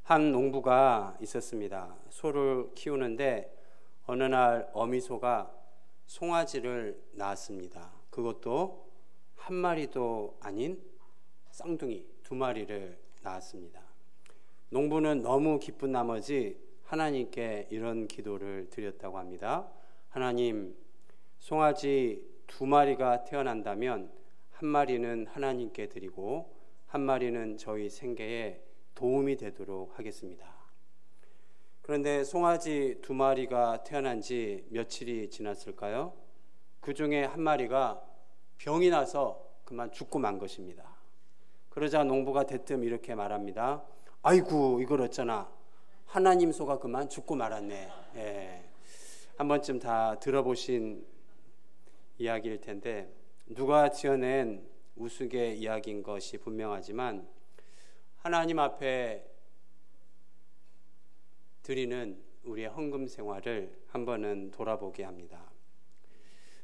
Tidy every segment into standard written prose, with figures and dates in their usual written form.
한 농부가 있었습니다. 소를 키우는데 어느 날 어미소가 송아지를 낳았습니다. 그것도 한 마리도 아닌 쌍둥이 2마리를 낳았습니다. 농부는 너무 기쁜 나머지 하나님께 이런 기도를 드렸다고 합니다. 하나님, 송아지 2마리가 태어난다면 한 마리는 하나님께 드리고 한 마리는 저희 생계에 도움이 되도록 하겠습니다. 그런데 송아지 2마리가 태어난 지 며칠이 지났을까요? 그 중에 한 마리가 병이 나서 그만 죽고 만 것입니다. 그러자 농부가 대뜸 이렇게 말합니다. 아이고, 이걸 어쩌나, 하나님 소가 그만 죽고 말았네. 한 번쯤 다 들어보신 이야기일 텐데 누가 지어낸 우스개 이야기인 것이 분명하지만 하나님 앞에 드리는 우리의 헌금 생활을 한 번은 돌아보게 합니다.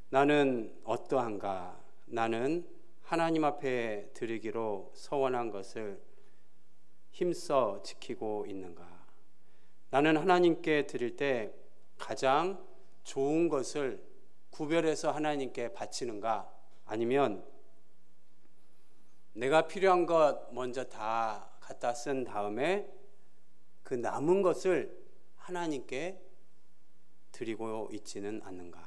나는 어떠한가? 나는 하나님 앞에 드리기로 서원한 것을 힘써 지키고 있는가? 나는 하나님께 드릴 때 가장 좋은 것을 구별해서 하나님께 바치는가? 아니면 내가 필요한 것 먼저 다 갖다 쓴 다음에 그 남은 것을 하나님께 드리고 있지는 않는가?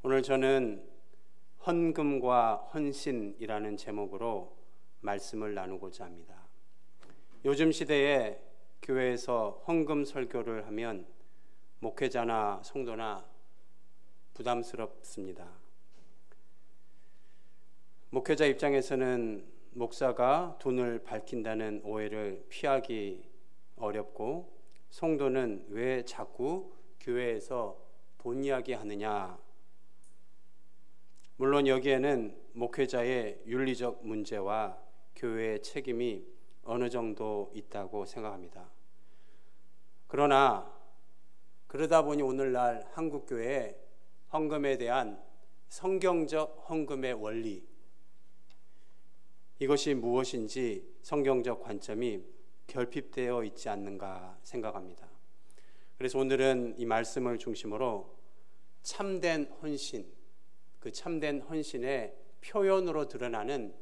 오늘 저는 헌금과 헌신이라는 제목으로 말씀을 나누고자 합니다. 요즘 시대에 교회에서 헌금 설교를 하면 목회자나 성도나 부담스럽습니다. 목회자 입장에서는 목사가 돈을 밝힌다는 오해를 피하기 어렵고, 성도는 왜 자꾸 교회에서 돈 이야기 하느냐. 물론 여기에는 목회자의 윤리적 문제와 교회의 책임이 어느 정도 있다고 생각합니다. 그러다 보니 오늘날 한국교회에 헌금에 대한 성경적 헌금의 원리, 이것이 무엇인지 성경적 관점이 결핍되어 있지 않는가 생각합니다. 그래서 오늘은 이 말씀을 중심으로 참된 헌신, 그 참된 헌신의 표현으로 드러나는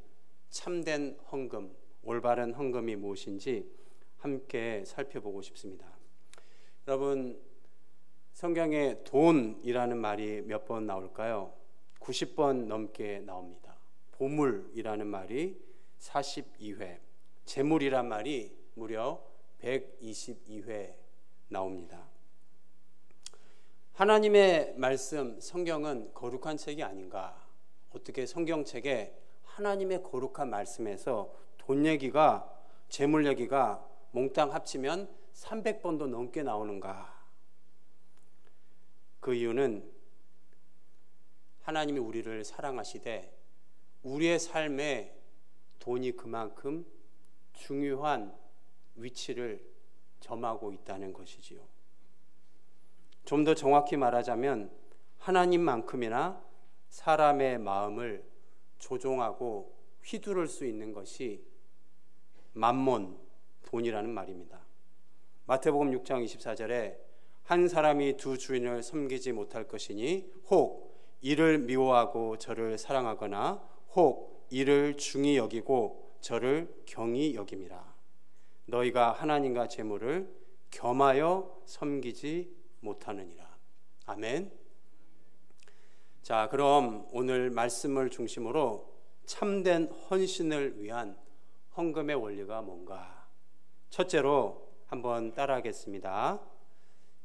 참된 헌금, 올바른 헌금이 무엇인지 함께 살펴보고 싶습니다. 여러분, 성경에 돈이라는 말이 몇 번 나올까요? 90번 넘게 나옵니다. 보물이라는 말이 42회, 재물이란 말이 무려 122회 나옵니다. 하나님의 말씀, 성경은 거룩한 책이 아닌가? 어떻게 성경책에 하나님의 거룩한 말씀에서 돈 얘기가, 재물 얘기가 몽땅 합치면 300번도 넘게 나오는가? 그 이유는 하나님이 우리를 사랑하시되 우리의 삶에 돈이 그만큼 중요한 위치를 점하고 있다는 것이지요. 좀 더 정확히 말하자면 하나님만큼이나 사람의 마음을 조종하고 휘두를 수 있는 것이 만몬, 돈이라는 말입니다. 마태복음 6장 24절에 한 사람이 2 주인을 섬기지 못할 것이니 혹 이를 미워하고 저를 사랑하거나 혹 이를 중히 여기고 저를 경히 여김이라. 너희가 하나님과 재물을 겸하여 섬기지 못하느니라. 아멘. 자, 그럼 오늘 말씀을 중심으로 참된 헌신을 위한 헌금의 원리가 뭔가? 첫째로 한번 따라하겠습니다.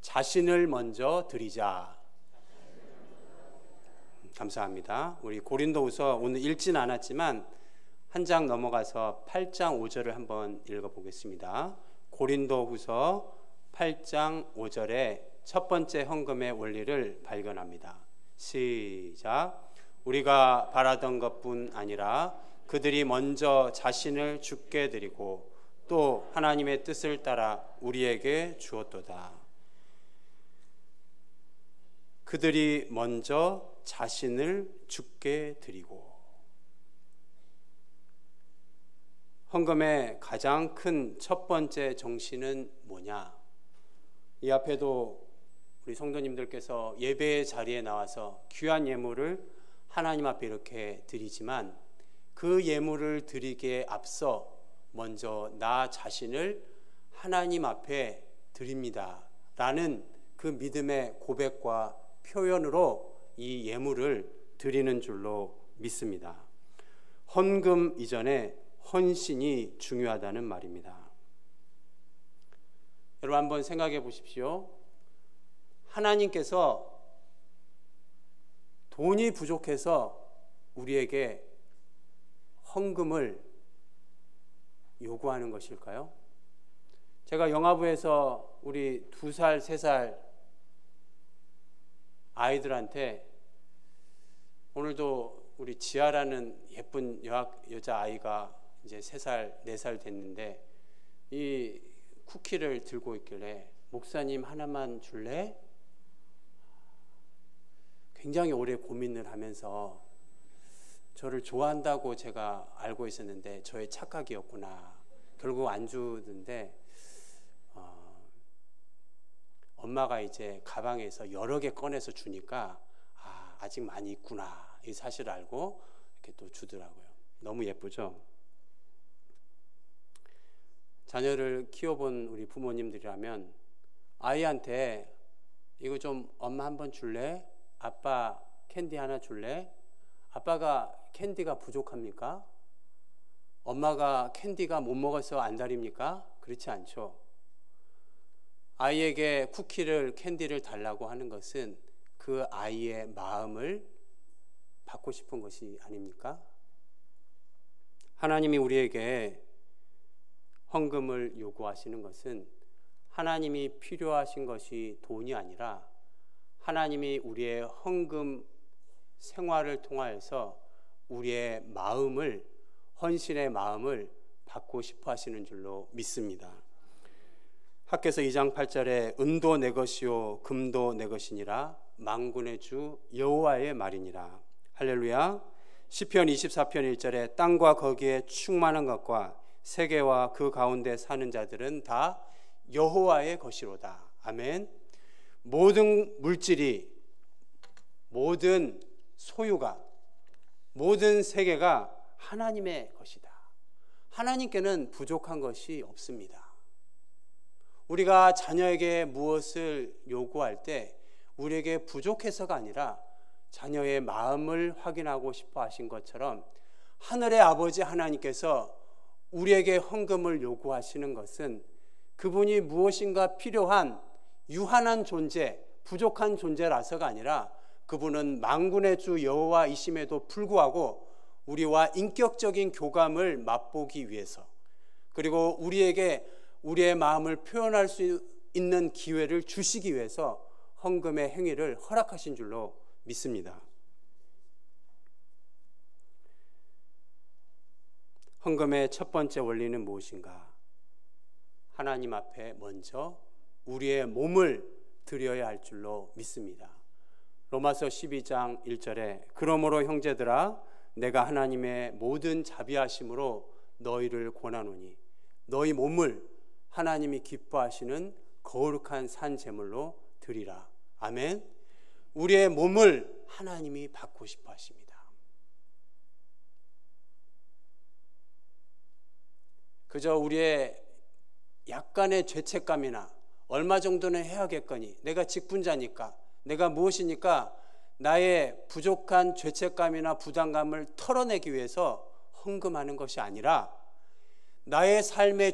자신을 먼저 드리자. 감사합니다. 우리 고린도후서 오늘 읽진 않았지만 한 장 넘어가서 8장 5절을 한번 읽어보겠습니다. 고린도후서 8장 5절에 첫 번째 헌금의 원리를 발견합니다. 시작. 우리가 바라던 것뿐 아니라 그들이 먼저 자신을 주께 드리고 또 하나님의 뜻을 따라 우리에게 주었도다. 그들이 먼저 자신을 주께 드리고, 헌금의 가장 큰 첫 번째 정신은 뭐냐? 이 앞에도 우리 성도님들께서 예배의 자리에 나와서 귀한 예물을 하나님 앞에 이렇게 드리지만 그 예물을 드리기에 앞서 먼저 나 자신을 하나님 앞에 드립니다 라는 그 믿음의 고백과 표현으로 이 예물을 드리는 줄로 믿습니다. 헌금 이전에 헌신이 중요하다는 말입니다. 여러분 한번 생각해 보십시오. 하나님께서 돈이 부족해서 우리에게 헌금을 요구하는 것일까요? 제가 영화부에서 우리 2살, 3살 아이들한테 오늘도 우리 지아라는 예쁜 여자아이가 이제 3살, 4살 됐는데 이 쿠키를 들고 있길래 목사님 하나만 줄래? 굉장히 오래 고민을 하면서 저를 좋아한다고 제가 알고 있었는데 저의 착각이었구나. 결국 안 주는데 엄마가 이제 가방에서 여러 개 꺼내서 주니까 아직 많이 있구나 이 사실을 알고 이렇게 또 주더라고요. 너무 예쁘죠? 자녀를 키워본 우리 부모님들이라면 아이한테 이거 좀 엄마 한번 줄래? 아빠 캔디 하나 줄래? 아빠가 캔디가 부족합니까? 엄마가 캔디가 못 먹어서 안달입니까? 그렇지 않죠. 아이에게 쿠키를 캔디를 달라고 하는 것은 그 아이의 마음을 받고 싶은 것이 아닙니까? 하나님이 우리에게 헌금을 요구하시는 것은 하나님이 필요하신 것이 돈이 아니라 하나님이 우리의 헌금 생활을 통하여서 우리의 마음을, 헌신의 마음을 받고 싶어 하시는 줄로 믿습니다. 학개서 2장 8절에 은도 내 것이요 금도 내 것이니라 만군의 주 여호와의 말이니라. 할렐루야. 시편 24편 1절에 땅과 거기에 충만한 것과 세계와 그 가운데 사는 자들은 다 여호와의 것이로다. 아멘. 모든 물질이, 모든 소유가, 모든 세계가 하나님의 것이다. 하나님께는 부족한 것이 없습니다. 우리가 자녀에게 무엇을 요구할 때 우리에게 부족해서가 아니라 자녀의 마음을 확인하고 싶어 하신 것처럼 하늘의 아버지 하나님께서 우리에게 헌금을 요구하시는 것은 그분이 무엇인가 필요한 유한한 존재, 부족한 존재라서가 아니라 그분은 만군의 주 여호와이심에도 불구하고 우리와 인격적인 교감을 맛보기 위해서, 그리고 우리에게 우리의 마음을 표현할 수 있는 기회를 주시기 위해서 헌금의 행위를 허락하신 줄로 믿습니다. 헌금의 첫 번째 원리는 무엇인가? 하나님 앞에 먼저 우리의 몸을 드려야 할 줄로 믿습니다. 로마서 12장 1절에 그러므로 형제들아 내가 하나님의 모든 자비하심으로 너희를 권하노니 너희 몸을 하나님이 기뻐하시는 거룩한 산 제물로 드리라. 아멘. 우리의 몸을 하나님이 받고 싶어 하십니다. 그저 우리의 약간의 죄책감이나 얼마 정도는 해야겠거니, 내가 직분자니까, 내가 무엇이니까 나의 부족한 죄책감이나 부담감을 털어내기 위해서 헌금하는 것이 아니라 나의 삶이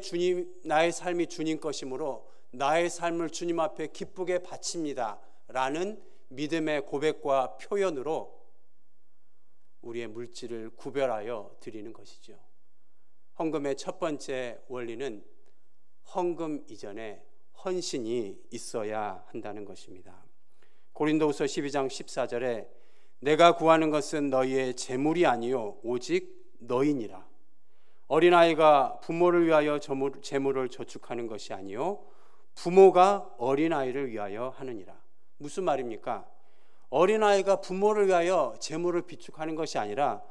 주님 것이므로 나의 삶을 주님 앞에 기쁘게 바칩니다 라는 믿음의 고백과 표현으로 우리의 물질을 구별하여 드리는 것이죠. 헌금의 첫 번째 원리는 헌금 이전에 헌신이 있어야 한다는 것입니다. 고린도후서 12장 14절에 내가 구하는 것은 너희의 재물이 아니요 오직 너희니라. 어린아이가 부모를 위하여 재물을 저축하는 것이 아니요 부모가 어린아이를 위하여 하느니라. 무슨 말입니까? 어린아이가 부모를 위하여 재물을 비축하는 것이 아니라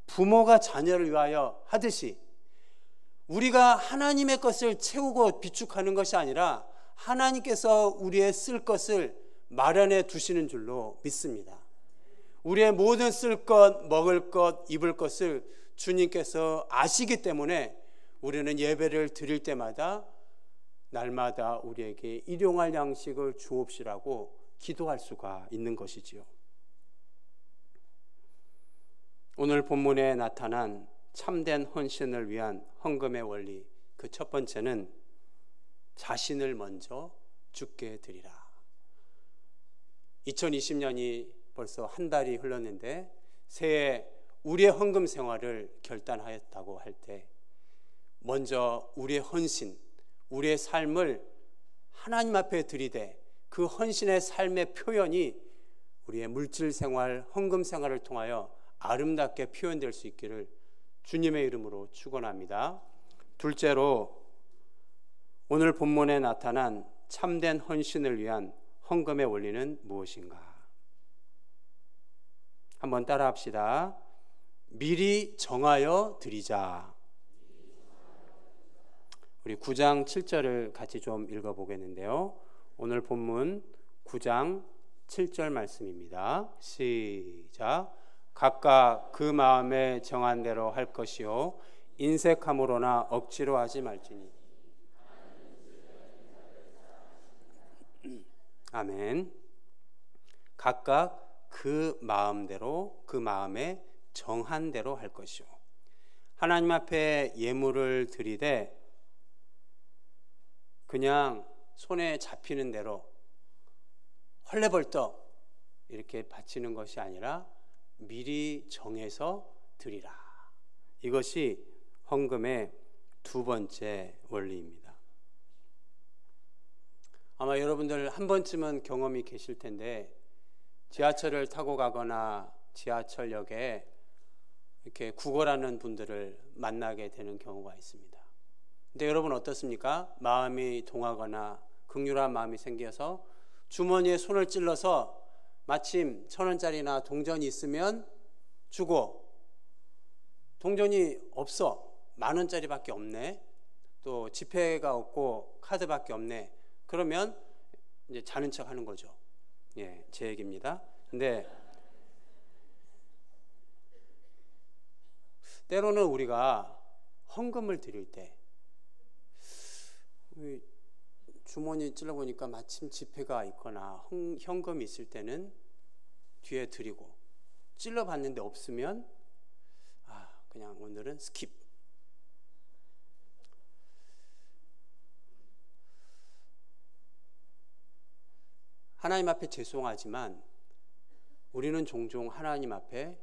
부모가 자녀를 위하여 하듯이 우리가 하나님의 것을 채우고 비축하는 것이 아니라 하나님께서 우리의 쓸 것을 마련해 두시는 줄로 믿습니다. 우리의 모든 쓸 것, 먹을 것, 입을 것을 주님께서 아시기 때문에 우리는 예배를 드릴 때마다 날마다 우리에게 일용할 양식을 주옵시라고 기도할 수가 있는 것이지요. 오늘 본문에 나타난 참된 헌신을 위한 헌금의 원리, 그 첫 번째는 자신을 먼저 주께 드리라. 2020년이 벌써 한 달이 흘렀는데 새해 우리의 헌금 생활을 결단하였다고 할 때 먼저 우리의 헌신, 우리의 삶을 하나님 앞에 드리되 그 헌신의 삶의 표현이 우리의 물질 생활, 헌금 생활을 통하여 아름답게 표현될 수 있기를 주님의 이름으로 축원합니다. 둘째로 오늘 본문에 나타난 참된 헌신을 위한 헌금의 원리는 무엇인가? 한번 따라 합시다. 미리 정하여 드리자. 우리 9장 7절을 같이 좀 읽어보겠는데요. 오늘 본문 9장 7절 말씀입니다. 시작. 각각 그 마음에 정한 대로 할 것이요 인색함으로나 억지로 하지 말지니. 아멘. 각각 그 마음대로, 그 마음에 정한 대로 할 것이요. 하나님 앞에 예물을 드리되 그냥 손에 잡히는 대로 헐레벌떡 이렇게 바치는 것이 아니라 미리 정해서 드리라. 이것이 헌금의 두 번째 원리입니다. 아마 여러분들 한 번쯤은 경험이 계실 텐데 지하철을 타고 가거나 지하철역에 이렇게 구걸하는 분들을 만나게 되는 경우가 있습니다. 근데 여러분 어떻습니까? 마음이 동하거나 긍휼한 마음이 생겨서 주머니에 손을 찔러서 마침 1,000원짜리나 동전이 있으면 주고 동전이 없어 10,000원짜리밖에 없네, 또 지폐가 없고 카드밖에 없네, 그러면 이제 자는 척 하는 거죠. 예, 제 얘기입니다. 근데 때로는 우리가 헌금을 드릴 때 주머니 찔러보니까 마침 지폐가 있거나 현금이 있을 때는 뒤에 드리고 찔러봤는데 없으면 그냥 오늘은 스킵. 하나님 앞에 죄송하지만 우리는 종종 하나님 앞에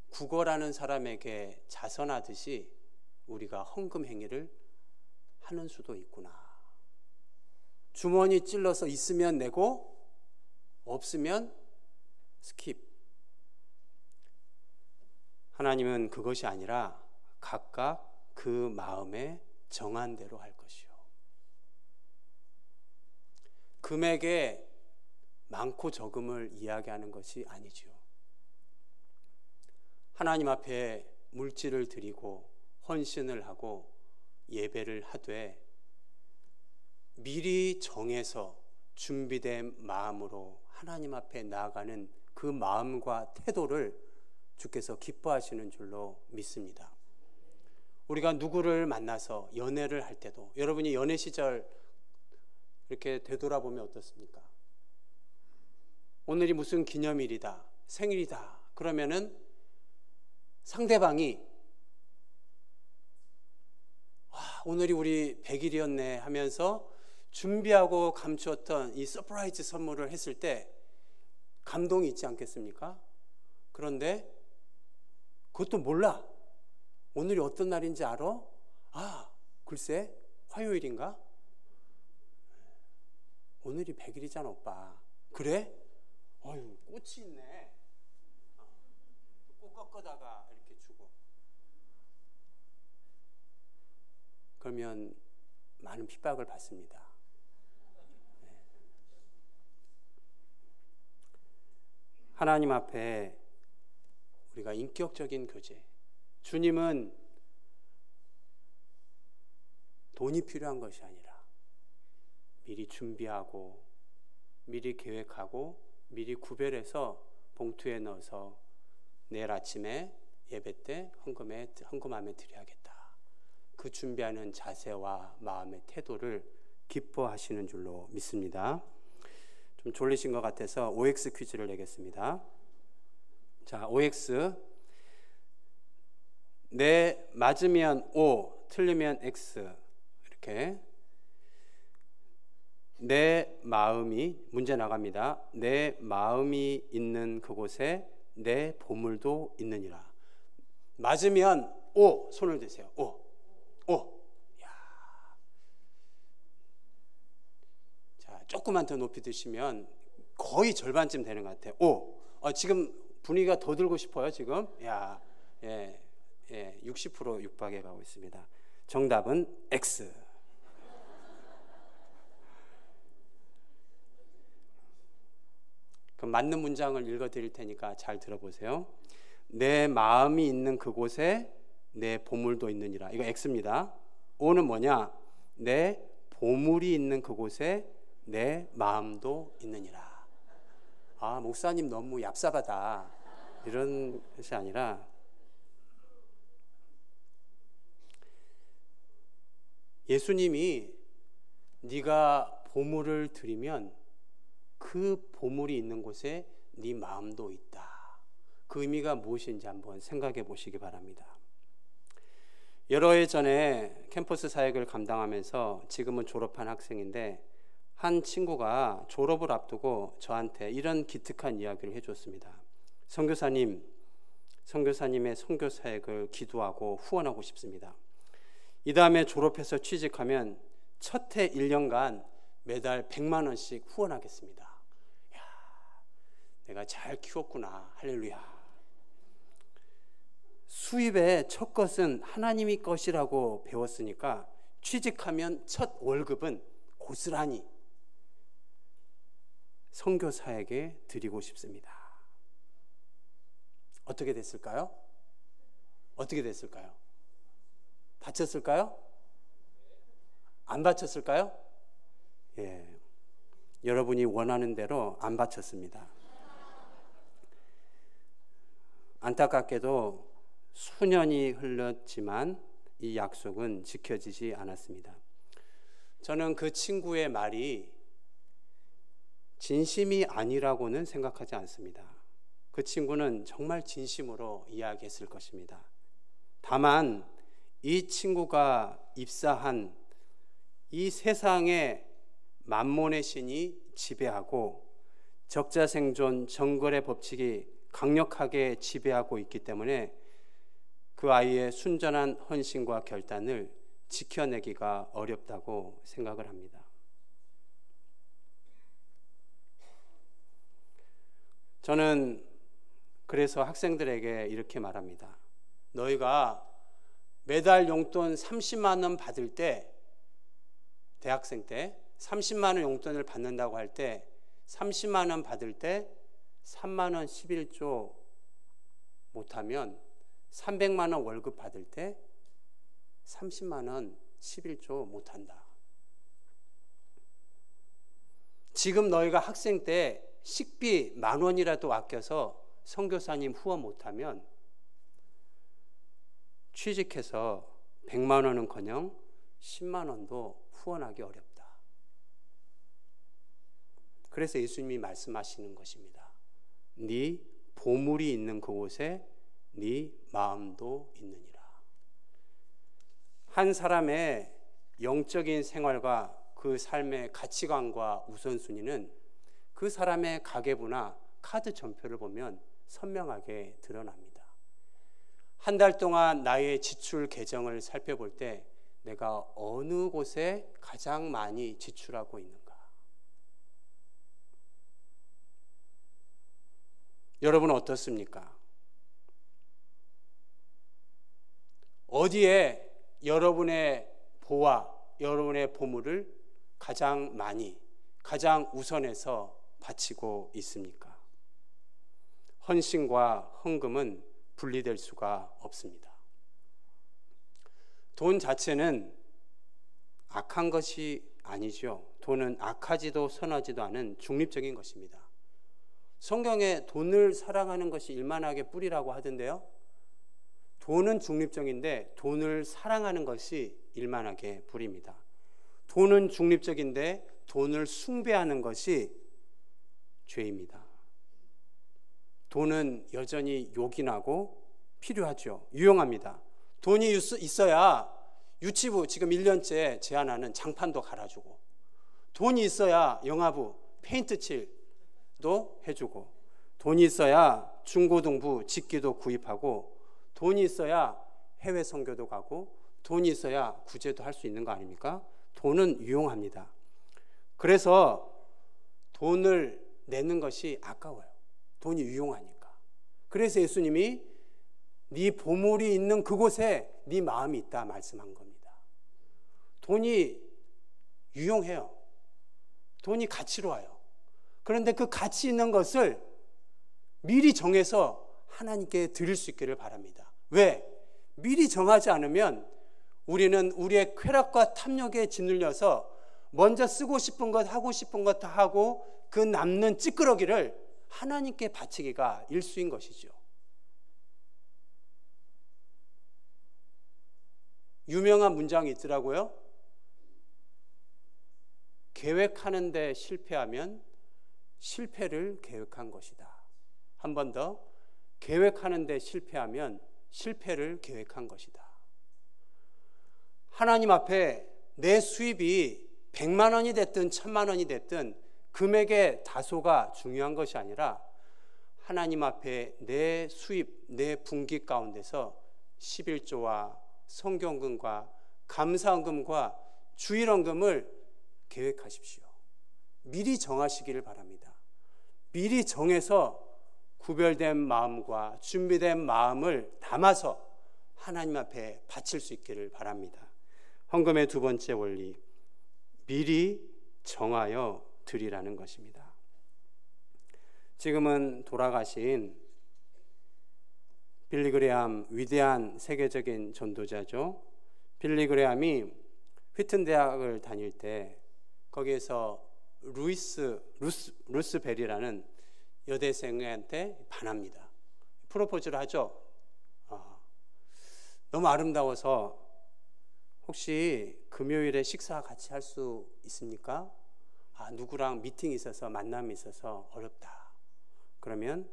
구걸하는 사람에게 자선하듯이 우리가 헌금 행위를 하는 수도 있구나. 주머니 찔러서 있으면 내고 없으면 스킵. 하나님은 그것이 아니라 각각 그 마음에 정한 대로 할 것이요. 금액에 많고 적음을 이야기하는 것이 아니지요. 하나님 앞에 물질을 드리고 헌신을 하고 예배를 하되 미리 정해서 준비된 마음으로 하나님 앞에 나아가는 그 마음과 태도를 주께서 기뻐하시는 줄로 믿습니다. 우리가 누구를 만나서 연애를 할 때도 여러분이 연애 시절 이렇게 되돌아보면 어떻습니까? 오늘이 무슨 기념일이다, 생일이다 그러면은 상대방이 오늘이 우리 100일이었네 하면서 준비하고 감추었던 이 서프라이즈 선물을 했을 때 감동이 있지 않겠습니까? 그런데 그것도 몰라. 오늘이 어떤 날인지 알아? 글쎄 화요일인가? 오늘이 100일이잖아 오빠. 그래? 꽃이 있네. 꽃 꺾어다가 이렇게 주고. 그러면 많은 핍박을 받습니다. 하나님 앞에 우리가 인격적인 교제, 주님은 돈이 필요한 것이 아니라 미리 준비하고 미리 계획하고 미리 구별해서 봉투에 넣어서 내일 아침에 예배 때 헌금함에 드려야겠다. 그 준비하는 자세와 마음의 태도를 기뻐하시는 줄로 믿습니다. 좀 졸리신 것 같아서 OX 퀴즈를 내겠습니다. 자, OX. 네, 맞으면 O, 틀리면 X. 이렇게. 내 마음이, 문제 나갑니다. 내 마음이 있는 그곳에 내 보물도 있느니라. 맞으면 O, 손을 드세요. O. 야. 자, 조금만 더 높이 드시면 거의 절반쯤 되는 것 같아요. O. 지금 분위기가 더 들고 싶어요, 지금. 야, 60% 육박해 가고 있습니다. 정답은 X. 그럼 맞는 문장을 읽어드릴 테니까 잘 들어보세요. 내 마음이 있는 그곳에 내 보물도 있느니라. 이거 X입니다. O는 뭐냐? 내 보물이 있는 그곳에 내 마음도 있느니라. 아, 목사님 너무 얍삽하다. 이런 것이 아니라 예수님이 네가 보물을 드리면 그 보물이 있는 곳에 네 마음도 있다. 그 의미가 무엇인지 한번 생각해 보시기 바랍니다. 여러 해 전에 캠퍼스 사역을 감당하면서 지금은 졸업한 학생인데 한 친구가 졸업을 앞두고 저한테 이런 기특한 이야기를 해줬습니다. 선교사님의 선교 사역을 기도하고 후원하고 싶습니다. 이 다음에 졸업해서 취직하면 첫 해 1년간 매달 100만 원씩 후원하겠습니다. 야, 내가 잘 키웠구나. 할렐루야. 수입의 첫 것은 하나님이 것이라고 배웠으니까 취직하면 첫 월급은 고스란히 선교사에게 드리고 싶습니다. 어떻게 됐을까요? 바쳤을까요? 안 바쳤을까요? 예, 여러분이 원하는 대로 안 바쳤습니다. 안타깝게도 수년이 흘렀지만 이 약속은 지켜지지 않았습니다. 저는 그 친구의 말이 진심이 아니라고는 생각하지 않습니다. 그 친구는 정말 진심으로 이야기했을 것입니다. 다만 이 친구가 입사한 이 세상의 만몬의 신이 지배하고 적자생존 정글의 법칙이 강력하게 지배하고 있기 때문에 그 아이의 순전한 헌신과 결단을 지켜내기가 어렵다고 생각을 합니다. 저는 그래서 학생들에게 이렇게 말합니다. 너희가 매달 용돈 30만 원 받을 때, 대학생 때 30만 원 용돈을 받는다고 할 때 30만 원 받을 때 3만 원 11조 못하면 300만 원 월급 받을 때 30만 원 11조 못한다. 지금 너희가 학생 때 식비 10,000원이라도 아껴서 선교사님 후원 못하면 취직해서 100만 원은커녕 10만 원도 후원하기 어렵다. 그래서 예수님이 말씀하시는 것입니다. 네 보물이 있는 그곳에 네 마음도 있느니라. 한 사람의 영적인 생활과 그 삶의 가치관과 우선순위는 그 사람의 가계부나 카드 전표를 보면 선명하게 드러납니다. 한 달 동안 나의 지출 계정을 살펴볼 때 내가 어느 곳에 가장 많이 지출하고 있는가? 여러분은 어떻습니까? 어디에 여러분의 보화, 여러분의 보물을 가장 많이, 가장 우선해서 바치고 있습니까? 헌신과 헌금은 분리될 수가 없습니다. 돈 자체는 악한 것이 아니죠. 돈은 악하지도 선하지도 않은 중립적인 것입니다. 성경에 돈을 사랑하는 것이 일만하게 뿌리라고 하던데요. 돈은 중립적인데 돈을 사랑하는 것이 일만하게 뿌리입니다. 돈은 중립적인데 돈을 숭배하는 것이 죄입니다. 돈은 여전히 요긴하고 필요하죠. 유용합니다. 돈이 있어야 유치부 지금 1년째 제안하는 장판도 갈아주고, 돈이 있어야 영화부 페인트 칠도 해주고, 돈이 있어야 중고등부 집기도 구입하고, 돈이 있어야 해외 선교도 가고, 돈이 있어야 구제도 할 수 있는 거 아닙니까? 돈은 유용합니다. 그래서 돈을 내는 것이 아까워요. 돈이 유용하니까. 그래서 예수님이 네 보물이 있는 그곳에 네 마음이 있다 말씀한 겁니다. 돈이 유용해요. 돈이 가치로워요. 그런데 그 가치 있는 것을 미리 정해서 하나님께 드릴 수 있기를 바랍니다. 왜? 미리 정하지 않으면 우리는 우리의 쾌락과 탐욕에 짓눌려서 먼저 쓰고 싶은 것, 하고 싶은 것 다 하고 그 남는 찌끄러기를 하나님께 바치기가 일수인 것이죠. 유명한 문장이 있더라고요. 계획하는 데 실패하면 실패를 계획한 것이다. 한 번 더, 계획하는 데 실패하면 실패를 계획한 것이다. 하나님 앞에 내 수입이 100만 원이 됐든 1000만 원이 됐든 금액의 다소가 중요한 것이 아니라 하나님 앞에 내 수입, 내 분기 가운데서 11조와 성경금과 감사헌금과 주일헌금을 계획하십시오. 미리 정하시기를 바랍니다. 미리 정해서 구별된 마음과 준비된 마음을 담아서 하나님 앞에 바칠 수 있기를 바랍니다. 헌금의 두 번째 원리, 미리 정하여 드리라는 것입니다. 지금은 돌아가신 빌리 그레함, 위대한 세계적인 전도자죠. 빌리 그레함이 휘튼 대학을 다닐 때 거기에서 루스 벨이라는 여대생한테 반합니다. 프로포즈를 하죠. 너무 아름다워서 혹시 금요일에 식사 같이 할 수 있습니까? 누구랑 미팅이 있어서 만남이 있어서 어렵다. 그러면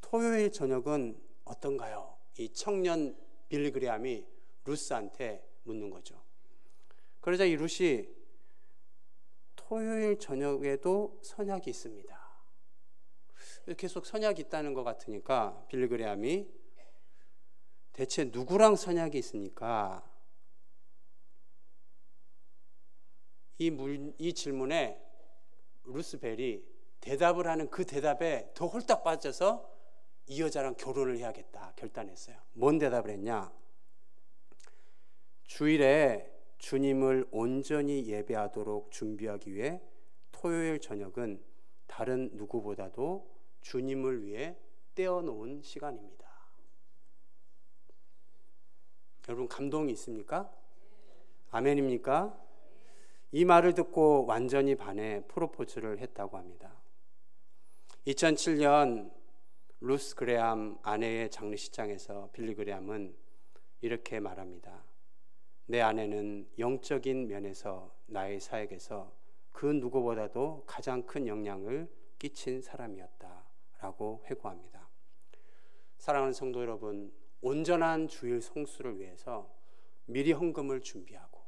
토요일 저녁은 어떤가요? 이 청년 빌리 그레함이 루스한테 묻는 거죠. 그러자 이 루시 토요일 저녁에도 선약이 있습니다. 계속 선약이 있다는 것 같으니까 빌리 그레함이 대체 누구랑 선약이 있습니까? 이 질문에 루스벨이 대답을 하는 그 대답에 더 홀딱 빠져서 이 여자랑 결혼을 해야겠다 결단했어요. 뭔 대답을 했냐? 주일에 주님을 온전히 예배하도록 준비하기 위해 토요일 저녁은 다른 누구보다도 주님을 위해 떼어놓은 시간입니다. 여러분 감동이 있습니까? 아멘입니까? 이 말을 듣고 완전히 반해 프로포즈를 했다고 합니다. 2007년 루스 그레함 아내의 장례식장에서 빌리 그레함은 이렇게 말합니다. 내 아내는 영적인 면에서 나의 사역에서 그 누구보다도 가장 큰 영향을 끼친 사람이었다 라고 회고합니다. 사랑하는 성도 여러분, 온전한 주일 성수를 위해서 미리 헌금을 준비하고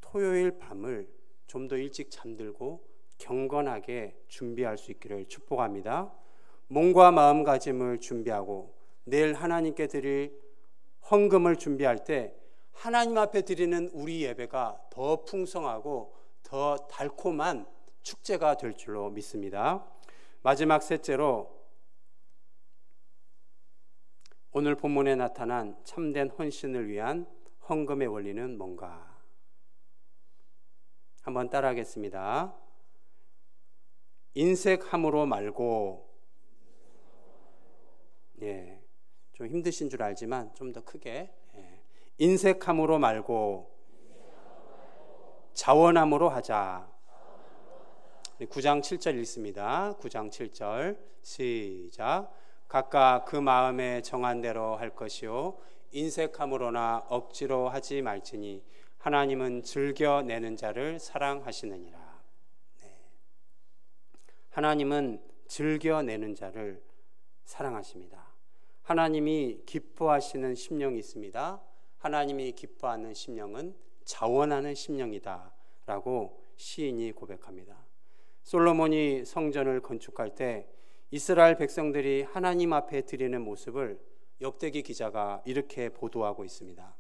토요일 밤을 좀 더 일찍 잠들고 경건하게 준비할 수 있기를 축복합니다. 몸과 마음가짐을 준비하고 내일 하나님께 드릴 헌금을 준비할 때 하나님 앞에 드리는 우리 예배가 더 풍성하고 더 달콤한 축제가 될 줄로 믿습니다. 마지막 셋째로 오늘 본문에 나타난 참된 헌신을 위한 헌금의 원리는 뭔가? 한번 따라하겠습니다. 인색함으로 말고, 좀 힘드신 줄 알지만 좀 더 크게, 인색함으로 말고 자원함으로 하자. 9장 7절 읽습니다. 9장 7절 시작. 각각 그 마음에 정한 대로 할 것이요 인색함으로나 억지로 하지 말지니 하나님은 즐겨내는 자를 사랑하시느니라. 네. 하나님은 즐겨내는 자를 사랑하십니다. 하나님이 기뻐하시는 심령이 있습니다. 하나님이 기뻐하는 심령은 자원하는 심령이다 라고 시인이 고백합니다. 솔로몬이 성전을 건축할 때 이스라엘 백성들이 하나님 앞에 드리는 모습을 역대기 기자가 이렇게 보도하고 있습니다.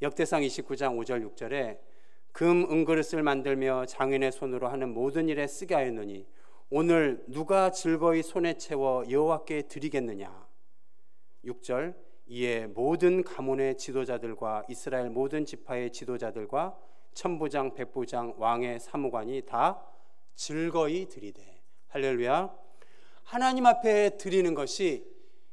역대상 29장 5절 6절에 금 은그릇을 만들며 장인의 손으로 하는 모든 일에 쓰게 하였노니 오늘 누가 즐거이 손에 채워 여호와께 드리겠느냐. 6절 이에 모든 가문의 지도자들과 이스라엘 모든 지파의 지도자들과 천부장 백부장 왕의 사무관이 다 즐거이 드리되. 할렐루야. 하나님 앞에 드리는 것이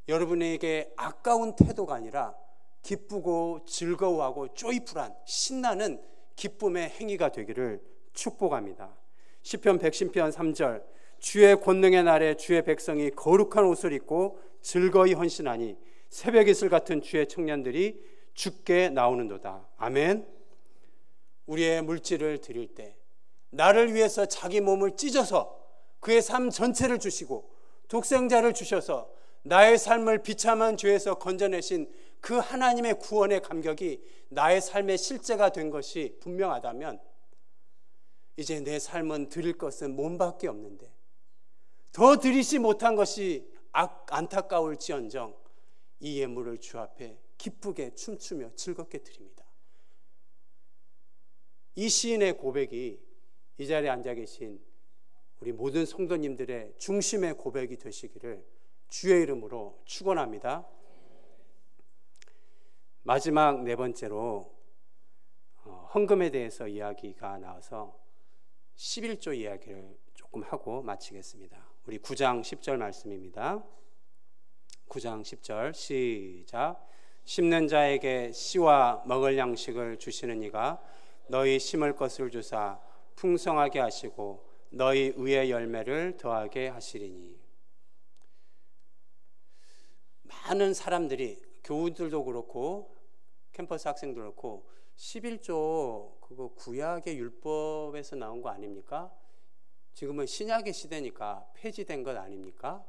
여러분에게 아까운 태도가 아니라 기쁘고 즐거워하고 조이풀한 신나는 기쁨의 행위가 되기를 축복합니다. 시편 110편 3절 주의 권능의 날에 주의 백성이 거룩한 옷을 입고 즐거이 헌신하니 새벽 이슬 같은 주의 청년들이 주께 나오는도다. 아멘. 우리의 물질을 드릴 때 나를 위해서 자기 몸을 찢어서 그의 삶 전체를 주시고 독생자를 주셔서 나의 삶을 비참한 죄에서 건져내신 그 하나님의 구원의 감격이 나의 삶의 실제가 된 것이 분명하다면 이제 내 삶은 드릴 것은 몸밖에 없는데 더 드리지 못한 것이 안타까울지언정 이 예물을 주 앞에 기쁘게 춤추며 즐겁게 드립니다. 이 시인의 고백이 이 자리에 앉아 계신 우리 모든 성도님들의 중심의 고백이 되시기를 주의 이름으로 축원합니다. 마지막 네 번째로 헌금에 대해서 이야기가 나와서 11조 이야기를 조금 하고 마치겠습니다. 우리 9장 10절 말씀입니다. 9장 10절 시작. 심는 자에게 씨와 먹을 양식을 주시는 이가 너희 심을 것을 주사 풍성하게 하시고 너희 의의 열매를 더하게 하시리니. 많은 사람들이 교우들도 그렇고 캠퍼스 학생도 그렇고 11조 그거 구약의 율법에서 나온 거 아닙니까? 지금은 신약의 시대니까 폐지된 것 아닙니까?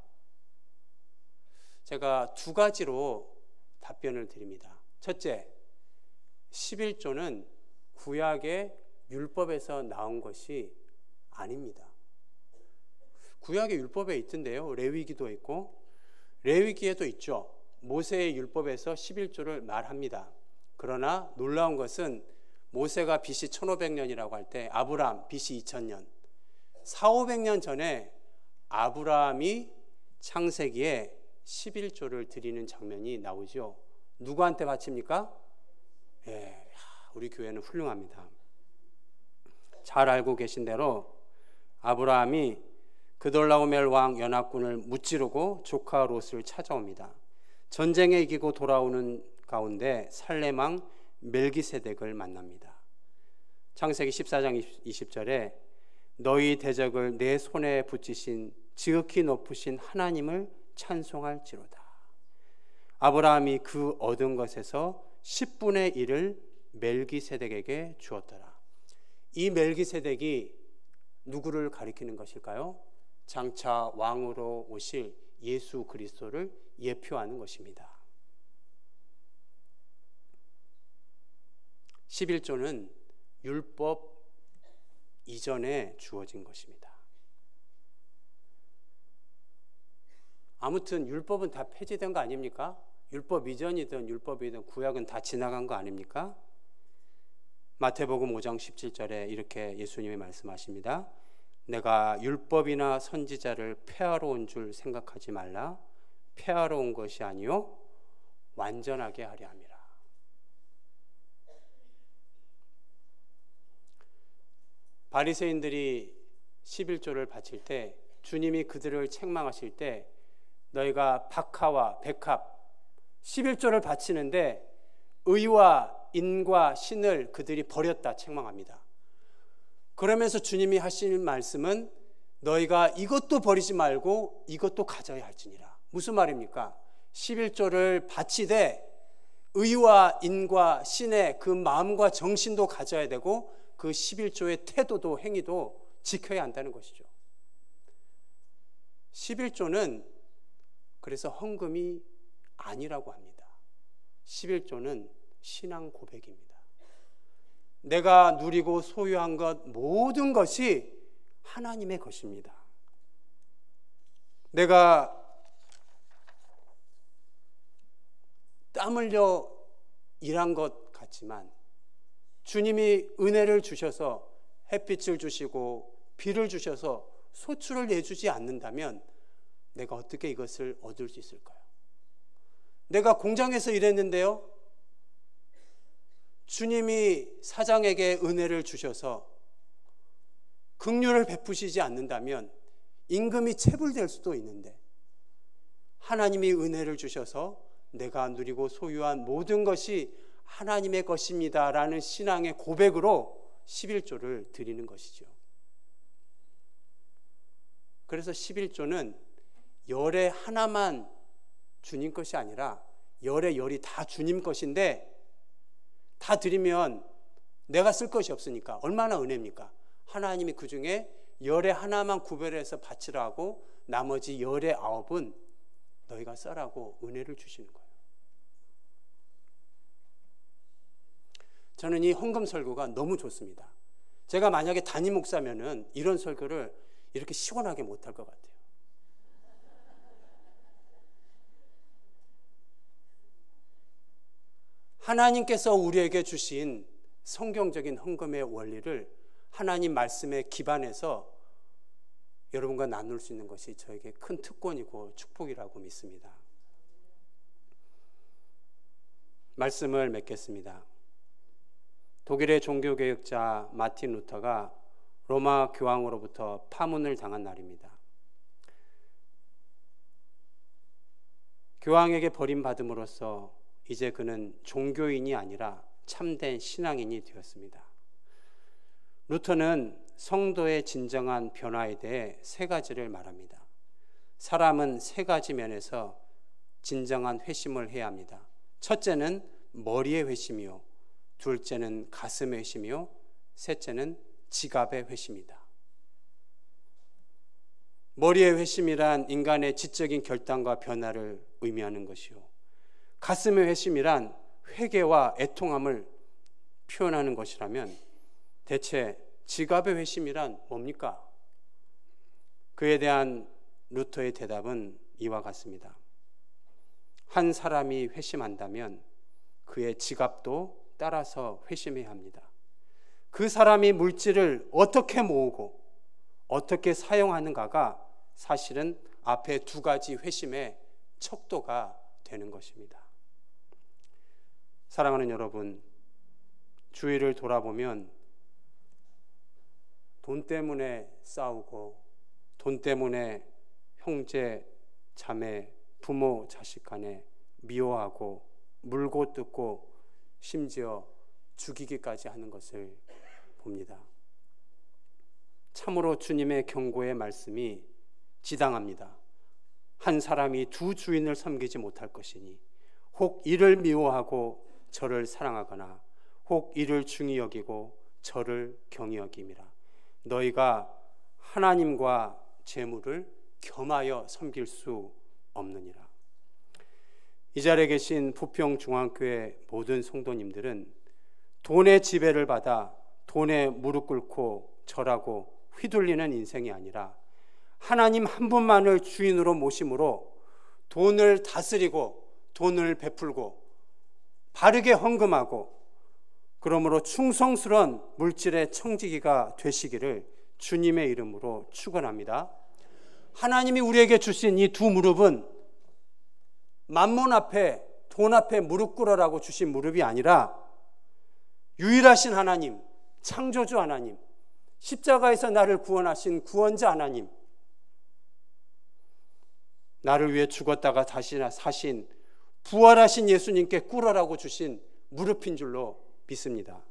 제가 두 가지로 답변을 드립니다. 첫째, 11조는 구약의 율법에서 나온 것이 아닙니다. 구약의 율법에 있던데요. 레위기도 있고 레위기에도 있죠. 모세의 율법에서 11조를 말합니다. 그러나 놀라운 것은 모세가 BC 1500년이라고 할 때 아브라함 BC 2000년 400~500년 전에 아브라함이 창세기에 11조를 드리는 장면이 나오죠. 누구한테 바칩니까? 예, 우리 교회는 훌륭합니다. 잘 알고 계신 대로 아브라함이 그돌라오멜 왕 연합군을 무찌르고 조카 롯을 찾아옵니다. 전쟁에 이기고 돌아오는 가운데 살렘 왕 멜기세덱을 만납니다. 창세기 14장 20절에 너희 대적을 내 손에 붙이신 지극히 높으신 하나님을 찬송할지로다. 아브라함이 그 얻은 것에서 10분의 1을 멜기세덱에게 주었더라. 이 멜기세덱이 누구를 가리키는 것일까요? 장차 왕으로 오실 예수 그리스도를 예표하는 것입니다. 11조는 율법 이전에 주어진 것입니다. 아무튼 율법은 다 폐지된 거 아닙니까? 율법 이전이든 율법이든 구약은 다 지나간 거 아닙니까? 마태복음 5장 17절에 이렇게 예수님이 말씀하십니다. 내가 율법이나 선지자를 폐하러 온 줄 생각하지 말라. 폐하러 온 것이 아니요 완전하게 하려 함이라. 바리새인들이 11조를 바칠 때 주님이 그들을 책망하실 때 너희가 박하와 백합 11조를 바치는데 의와 인과 신을 그들이 버렸다 책망합니다. 그러면서 주님이 하시는 말씀은 너희가 이것도 버리지 말고 이것도 가져야 할지니라. 무슨 말입니까? 11조를 바치되 의와 인과 신의 그 마음과 정신도 가져야 되고 그 11조의 태도도 행위도 지켜야 한다는 것이죠. 11조는 그래서 헌금이 아니라고 합니다. 11조는 신앙 고백입니다. 내가 누리고 소유한 것 모든 것이 하나님의 것입니다. 내가 땀 흘려 일한 것 같지만 주님이 은혜를 주셔서 햇빛을 주시고 비를 주셔서 소출을 내주지 않는다면 내가 어떻게 이것을 얻을 수 있을까요? 내가 공장에서 일했는데요, 주님이 사장에게 은혜를 주셔서 긍휼을 베푸시지 않는다면 임금이 체불될 수도 있는데, 하나님이 은혜를 주셔서 내가 누리고 소유한 모든 것이 하나님의 것입니다 라는 신앙의 고백으로 11조를 드리는 것이죠. 그래서 11조는 열의 하나만 주님 것이 아니라 열의 열이 다 주님 것인데, 다 드리면 내가 쓸 것이 없으니까 얼마나 은혜입니까? 하나님이 그 중에 열의 하나만 구별해서 바치라 하고 나머지 열의 9은 너희가 써라고 은혜를 주시는 거예요. 저는 이 헌금 설교가 너무 좋습니다. 제가 만약에 담임 목사면은 이런 설교를 이렇게 시원하게 못할 것 같아요. 하나님께서 우리에게 주신 성경적인 헌금의 원리를 하나님 말씀에 기반해서 여러분과 나눌 수 있는 것이 저에게 큰 특권이고 축복이라고 믿습니다. 말씀을 맺겠습니다. 독일의 종교개혁자 마틴 루터가 로마 교황으로부터 파문을 당한 날입니다. 교황에게 버림받음으로써 이제 그는 종교인이 아니라 참된 신앙인이 되었습니다. 루터는 성도의 진정한 변화에 대해 3가지를 말합니다. 사람은 3가지 면에서 진정한 회심을 해야 합니다. 첫째는 머리의 회심이요, 둘째는 가슴의 회심이요, 셋째는 지갑의 회심이다. 머리의 회심이란 인간의 지적인 결단과 변화를 의미하는 것이요, 가슴의 회심이란 회개와 애통함을 표현하는 것이라면 대체 지갑의 회심이란 뭡니까? 그에 대한 루터의 대답은 이와 같습니다. 한 사람이 회심한다면 그의 지갑도 따라서 회심해야 합니다. 그 사람이 물질을 어떻게 모으고 어떻게 사용하는가가 사실은 앞에 2가지 회심의 척도가 되는 것입니다. 사랑하는 여러분, 주위를 돌아보면 돈 때문에 싸우고 돈 때문에 형제, 자매, 부모, 자식 간에 미워하고 물고 뜯고 심지어 죽이기까지 하는 것을 봅니다. 참으로 주님의 경고의 말씀이 지당합니다. 한 사람이 2 주인을 섬기지 못할 것이니 혹 이를 미워하고 저를 사랑하거나 혹 이를 중히 여기고 저를 경히 여김이라. 너희가 하나님과 재물을 겸하여 섬길 수 없느니라. 이 자리에 계신 부평중앙교회 모든 성도님들은 돈의 지배를 받아 돈에 무릎 꿇고 절하고 휘둘리는 인생이 아니라 하나님 한 분만을 주인으로 모심으로 돈을 다스리고 돈을 베풀고 바르게 헌금하고 그러므로 충성스러운 물질의 청지기가 되시기를 주님의 이름으로 축원합니다. 하나님이 우리에게 주신 이 2 무릎은 만몬 앞에 돈 앞에 무릎 꿇으라고 주신 무릎이 아니라 유일하신 하나님, 창조주 하나님, 십자가에서 나를 구원하신 구원자 하나님, 나를 위해 죽었다가 다시 사신 부활하신 예수님께 꿇으라고 주신 무릎인 줄로 믿습니다.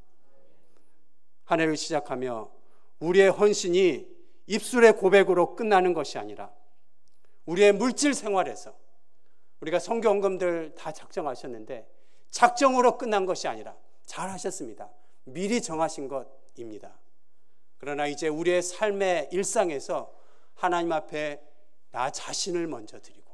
한 해를 시작하며 우리의 헌신이 입술의 고백으로 끝나는 것이 아니라 우리의 물질 생활에서, 우리가 성경금들 다 작정하셨는데 작정으로 끝난 것이 아니라, 잘 하셨습니다, 미리 정하신 것입니다. 그러나 이제 우리의 삶의 일상에서 하나님 앞에 나 자신을 먼저 드리고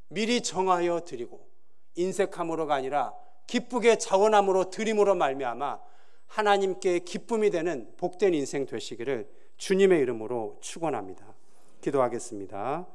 미리 정하여 드리고 인색함으로가 아니라 기쁘게 자원함으로 드림으로 말미암아 하나님께 기쁨이 되는 복된 인생 되시기를 주님의 이름으로 축원합니다. 기도하겠습니다.